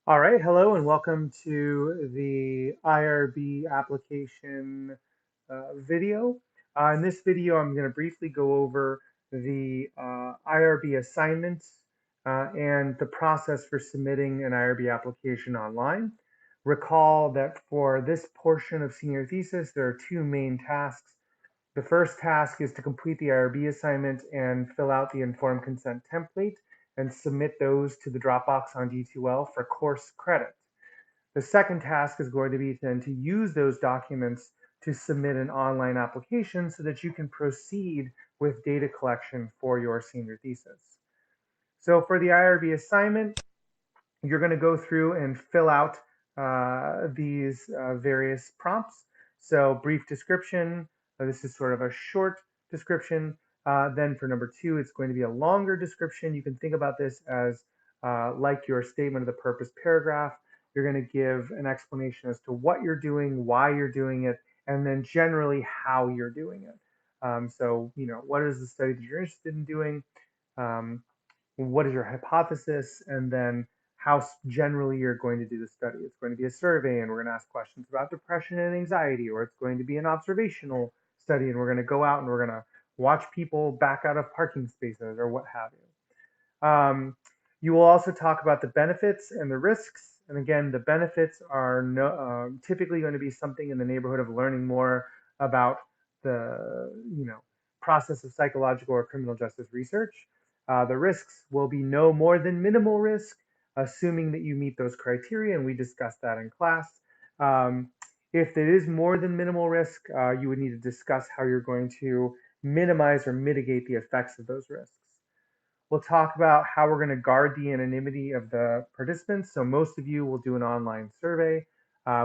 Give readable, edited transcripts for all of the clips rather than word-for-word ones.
All right, hello and welcome to the IRB application video. In this video, I'm going to briefly go over the IRB assignments and the process for submitting an IRB application online. Recall that for this portion of senior thesis, there are two main tasks. The first task is to complete the IRB assignment and fill out the informed consent template and submit those to the Dropbox on D2L for course credit. The second task is going to be then to use those documents to submit an online application so that you can proceed with data collection for your senior thesis. So for the IRB assignment, you're going to go through and fill out these various prompts. So brief description, this is sort of a short description. Then for number two, it's going to be a longer description. You can think about this as like your statement of the purpose paragraph. You're going to give an explanation as to what you're doing, why you're doing it, and then generally how you're doing it. So, what is the study that you're interested in doing? What is your hypothesis? And then how generally you're going to do the study. It's going to be a survey, and we're going to ask questions about depression and anxiety, or it's going to be an observational study, and we're going to go out and we're going to watch people back out of parking spaces or what have you. You will also talk about the benefits and the risks. And again, the benefits are typically going to be something in the neighborhood of learning more about the process of psychological or criminal justice research. The risks will be no more than minimal risk, assuming that you meet those criteria, and we discussed that in class. If it is more than minimal risk, you would need to discuss how you're going to minimize or mitigate the effects of those risks. We'll talk about how we're going to guard the anonymity of the participants. So most of you will do an online survey.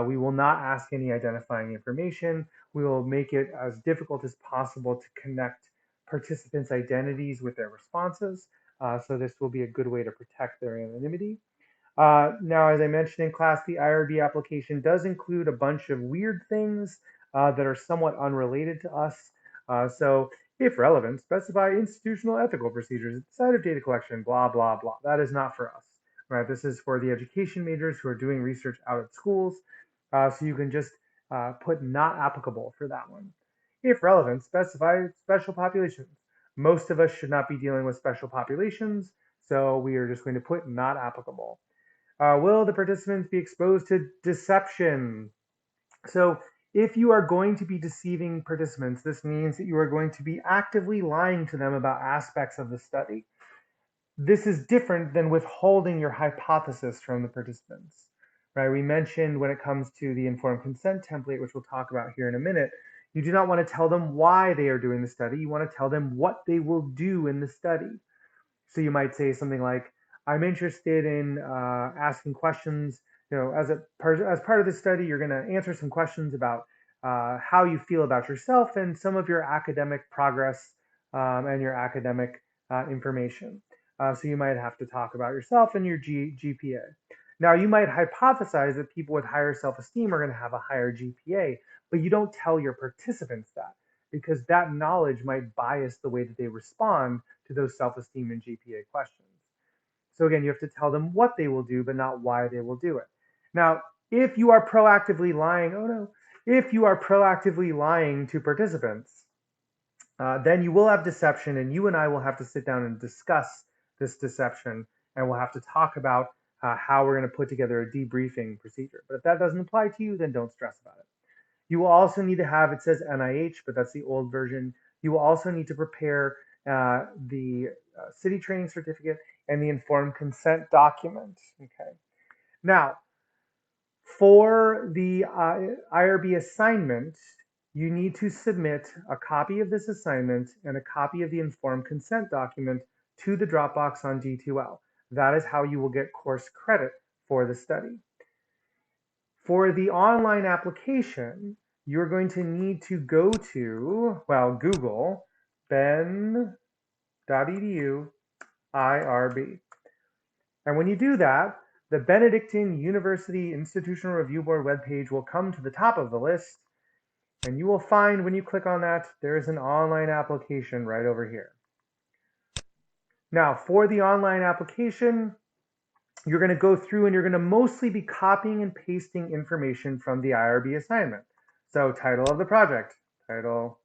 We will not ask any identifying information. We will make it as difficult as possible to connect participants' identities with their responses. So this will be a good way to protect their anonymity. Now, as I mentioned in class, the IRB application does include a bunch of weird things that are somewhat unrelated to us. So if relevant, specify institutional ethical procedures outside of data collection, blah, blah, blah. That is not for us, right? This is for the education majors who are doing research out at schools. So you can just put not applicable for that one. If relevant, specify special populations. Most of us should not be dealing with special populations, so we are just going to put not applicable. Will the participants be exposed to deception? So if you are going to be deceiving participants, this means that you are going to be actively lying to them about aspects of the study. This is different than withholding your hypothesis from the participants, right? We mentioned when it comes to the informed consent template, which we'll talk about here in a minute, you do not want to tell them why they are doing the study. You want to tell them what they will do in the study. So you might say something like, I'm interested in asking questions. As part of the study, you're going to answer some questions about how you feel about yourself and some of your academic progress and your academic information. So you might have to talk about yourself and your GPA. Now, you might hypothesize that people with higher self-esteem are going to have a higher GPA, but you don't tell your participants that because that knowledge might bias the way that they respond to those self-esteem and GPA questions. So again, you have to tell them what they will do, but not why they will do it. Now, if you are proactively lying, if you are proactively lying to participants, then you will have deception, and you and I will have to sit down and discuss this deception, and we'll have to talk about how we're going to put together a debriefing procedure. But if that doesn't apply to you, then don't stress about it. You will also need to have, it says NIH, but that's the old version. You will also need to prepare the city training certificate and the informed consent document. Okay. Now, for the IRB assignment, you need to submit a copy of this assignment and a copy of the informed consent document to the Dropbox on D2L. That is how you will get course credit for the study. For the online application, you're going to need to go to, Google ben.edu IRB. And when you do that, the Benedictine University Institutional Review Board webpage will come to the top of the list, and you will find when you click on that, there is an online application right over here. Now, for the online application, you're going to go through and you're going to mostly be copying and pasting information from the IRB assignment. So title of the project, title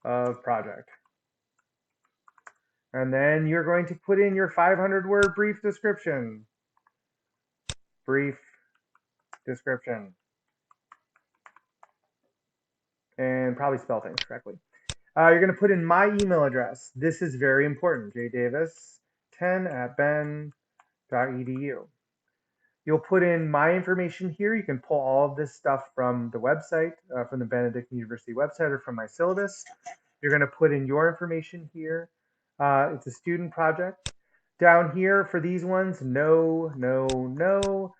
of project. And then you're going to put in your 500-word brief description. Brief description. And probably spell things correctly. You're going to put in my email address. This is very important, jdavis10@ben.edu. You'll put in my information here. You can pull all of this stuff from the website, from the Benedict University website, or from my syllabus. You're going to put in your information here. It's a student project. Down here for these ones, no, no, no.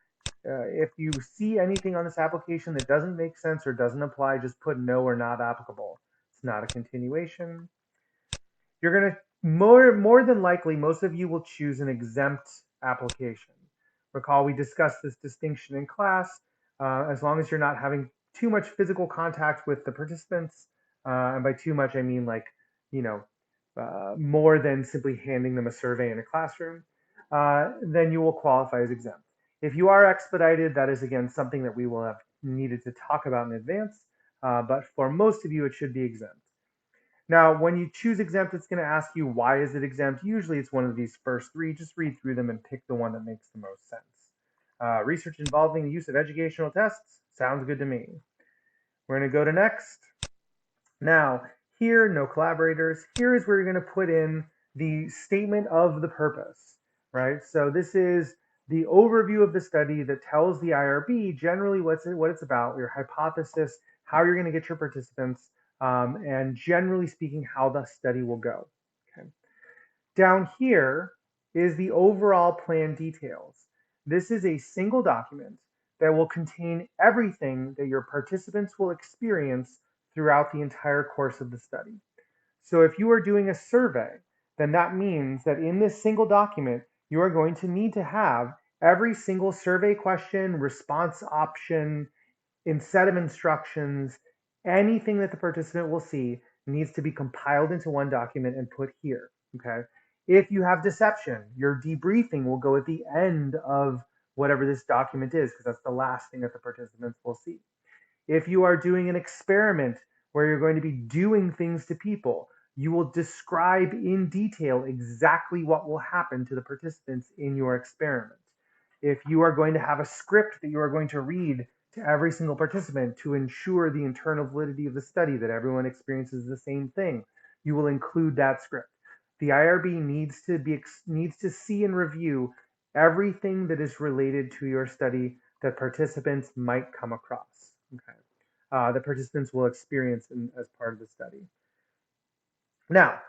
If you see anything on this application that doesn't make sense or doesn't apply, just put no or not applicable. It's not a continuation. You're going to, more than likely, most of you will choose an exempt application. Recall we discussed this distinction in class. As long as you're not having too much physical contact with the participants, and by too much I mean like, more than simply handing them a survey in a classroom, then you will qualify as exempt. If you are expedited, that is again something that we will have needed to talk about in advance, but for most of you it should be exempt. Now, when you choose exempt, it's going to ask you why is it exempt. Usually it's one of these first three. Just read through them and pick the one that makes the most sense. Research involving the use of educational tests sounds good to me. We're going to go to next. Now, here, no collaborators. Here is where you're going to put in the statement of the purpose, right? So this is the overview of the study that tells the IRB generally what it's about, your hypothesis, how you're going to get your participants, and generally speaking, how the study will go. Okay. Down here is the overall plan details. This is a single document that will contain everything that your participants will experience throughout the entire course of the study. So if you are doing a survey, then that means that in this single document, you are going to need to have every single survey question, response option, set of instructions, anything that the participant will see needs to be compiled into one document and put here, okay? If you have deception, your debriefing will go at the end of whatever this document is, because that's the last thing that the participants will see. If you are doing an experiment where you're going to be doing things to people, you will describe in detail exactly what will happen to the participants in your experiment. If you are going to have a script that you are going to read to every single participant to ensure the internal validity of the study, that everyone experiences the same thing, you will include that script. The IRB needs to see and review everything that is related to your study that participants might come across. Okay. The participants will experience as part of the study. Now,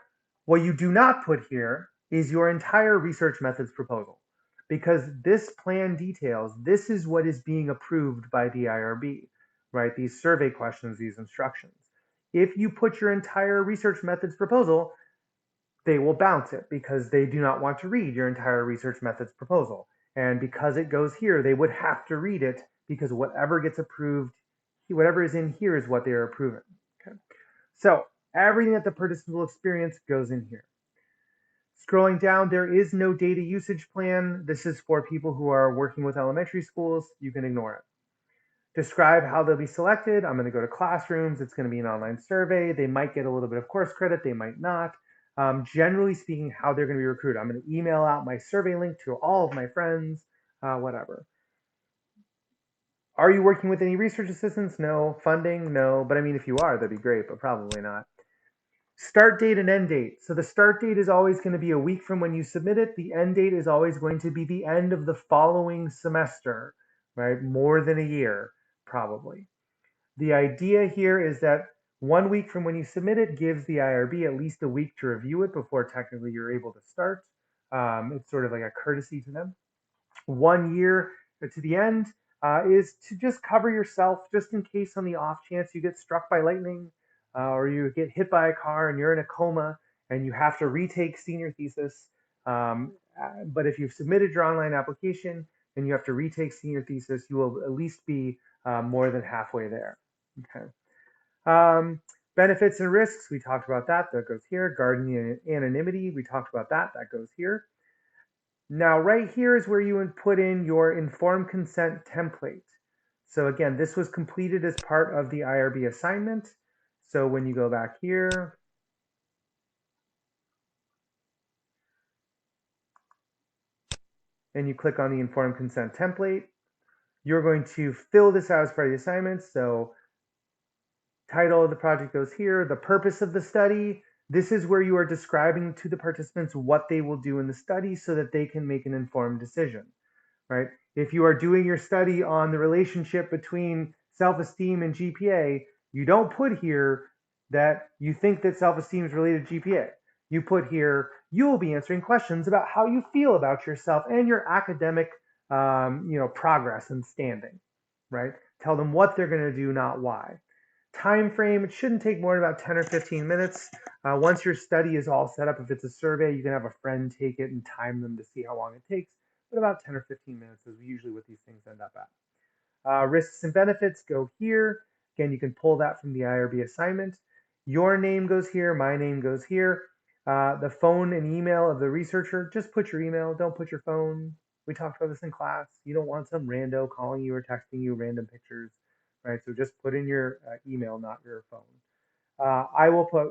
what you do not put here is your entire research methods proposal, because this plan details, this is what is being approved by the IRB, right? These survey questions, these instructions. If you put your entire research methods proposal, they will bounce it because they do not want to read your entire research methods proposal. And because it goes here, they would have to read it because whatever gets approved, whatever is in here is what they are approving. Okay. So everything that the participant will experience goes in here. Scrolling down, there is no data usage plan. This is for people who are working with elementary schools. You can ignore it. Describe how they'll be selected. I'm going to go to classrooms. It's going to be an online survey. They might get a little bit of course credit. They might not. Generally speaking, how they're going to be recruited. I'm going to email out my survey link to all of my friends, whatever. Are you working with any research assistants? No. Funding? No. But I mean, if you are, that'd be great, but probably not. Start date and end date. So the start date is always going to be a week from when you submit it. The end date is always going to be the end of the following semester, right? More than a year, probably. The idea here is that 1 week from when you submit it gives the IRB at least a week to review it before technically you're able to start. It's sort of like a courtesy to them. 1 year to the end is to just cover yourself, just in case on the off chance you get struck by lightning or you get hit by a car and you're in a coma and you have to retake senior thesis. But if you've submitted your online application and you have to retake senior thesis, you will at least be more than halfway there. Okay. Benefits and risks, we talked about that. That goes here. Guardian anonymity, we talked about that. That goes here. Now, right here is where you would put in your informed consent template. So again, this was completed as part of the IRB assignment. So when you go back here, and you click on the informed consent template, you're going to fill this out as part of the assignment. So title of the project goes here, the purpose of the study. This is where you are describing to the participants what they will do in the study so that they can make an informed decision, right? If you are doing your study on the relationship between self-esteem and GPA, you don't put here that you think that self-esteem is related to GPA. You put here, you will be answering questions about how you feel about yourself and your academic progress and standing, right? Tell them what they're going to do, not why. Time frame, it shouldn't take more than about 10 or 15 minutes. Once your study is all set up, if it's a survey, you can have a friend take it and time them to see how long it takes. But about 10 or 15 minutes is usually what these things end up at. Risks and benefits go here. Again, you can pull that from the IRB assignment. Your name goes here, my name goes here. The phone and email of the researcher, just put your email, don't put your phone. We talked about this in class. You don't want some rando calling you or texting you random pictures, right? So just put in your email, not your phone.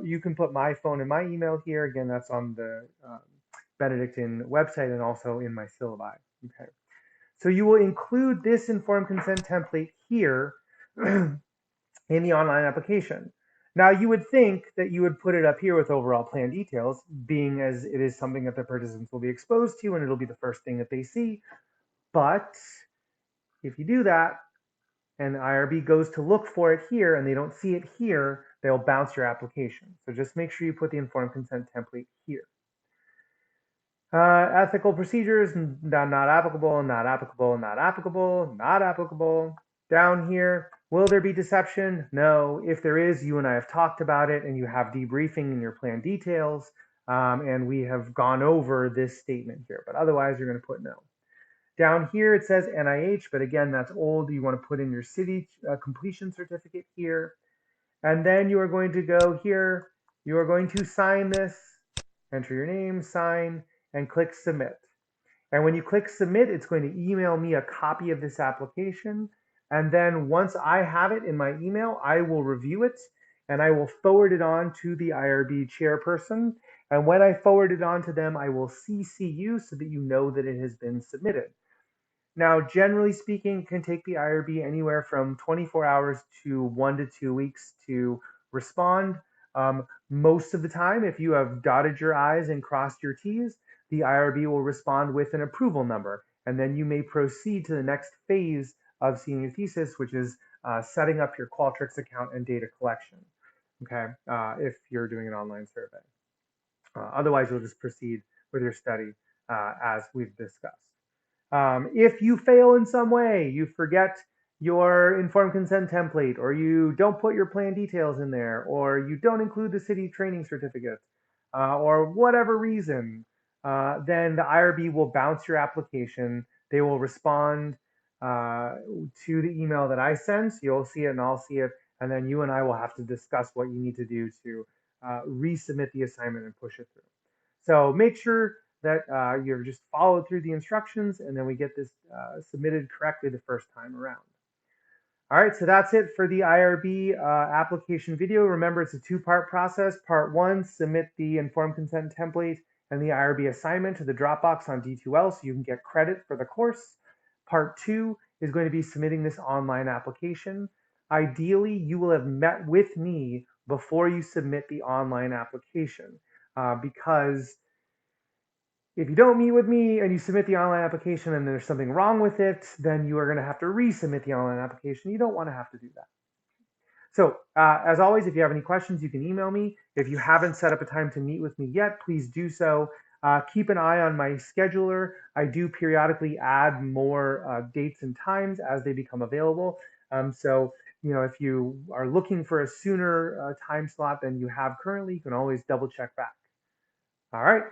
You can put my phone and my email here. Again, that's on the Benedictine website and also in my syllabi. Okay. So you will include this informed consent template here in the online application. Now, you would think that you would put it up here with overall plan details, being as it is something that the participants will be exposed to and it'll be the first thing that they see. But if you do that and the IRB goes to look for it here and they don't see it here, they'll bounce your application. So just make sure you put the informed consent template here. Ethical procedures, not applicable, not applicable, not applicable, not applicable. Down here, will there be deception? No. If there is, you and I have talked about it and you have debriefing in your plan details. And we have gone over this statement here, but otherwise you're going to put no. Down here, it says NIH, but again, that's old. You want to put in your city completion certificate here. And then you are going to go here. You are going to sign this, enter your name, sign, and click submit. And when you click submit, it's going to email me a copy of this application. And then once I have it in my email, I will review it and I will forward it on to the IRB chairperson. And when I forward it on to them, I will CC you so that you know that it has been submitted. Now, generally speaking, it can take the IRB anywhere from 24 hours to 1 to 2 weeks to respond. Most of the time, if you have dotted your I's and crossed your T's, the IRB will respond with an approval number, and then you may proceed to the next phase of senior thesis, which is setting up your Qualtrics account and data collection, okay, if you're doing an online survey. Otherwise, you'll just proceed with your study as we've discussed. If you fail in some way, you forget your informed consent template, or you don't put your plan details in there, or you don't include the city training certificate, or whatever reason, then the IRB will bounce your application. They will respond to the email that I send. So you'll see it and I'll see it. And then you and I will have to discuss what you need to do to resubmit the assignment and push it through. So make sure that you've just followed through the instructions and then we get this submitted correctly the first time around. All right, so that's it for the IRB application video. Remember, it's a two-part process. Part one, submit the informed consent template and the IRB assignment to the Dropbox on D2L so you can get credit for the course. Part two is going to be submitting this online application. Ideally, you will have met with me before you submit the online application because if you don't meet with me and you submit the online application and there's something wrong with it, then you are going to have to resubmit the online application. You don't want to have to do that. So as always, if you have any questions, you can email me. If you haven't set up a time to meet with me yet, please do so. Keep an eye on my scheduler. I do periodically add more dates and times as they become available. So if you are looking for a sooner time slot than you have currently, you can always double check back. All right.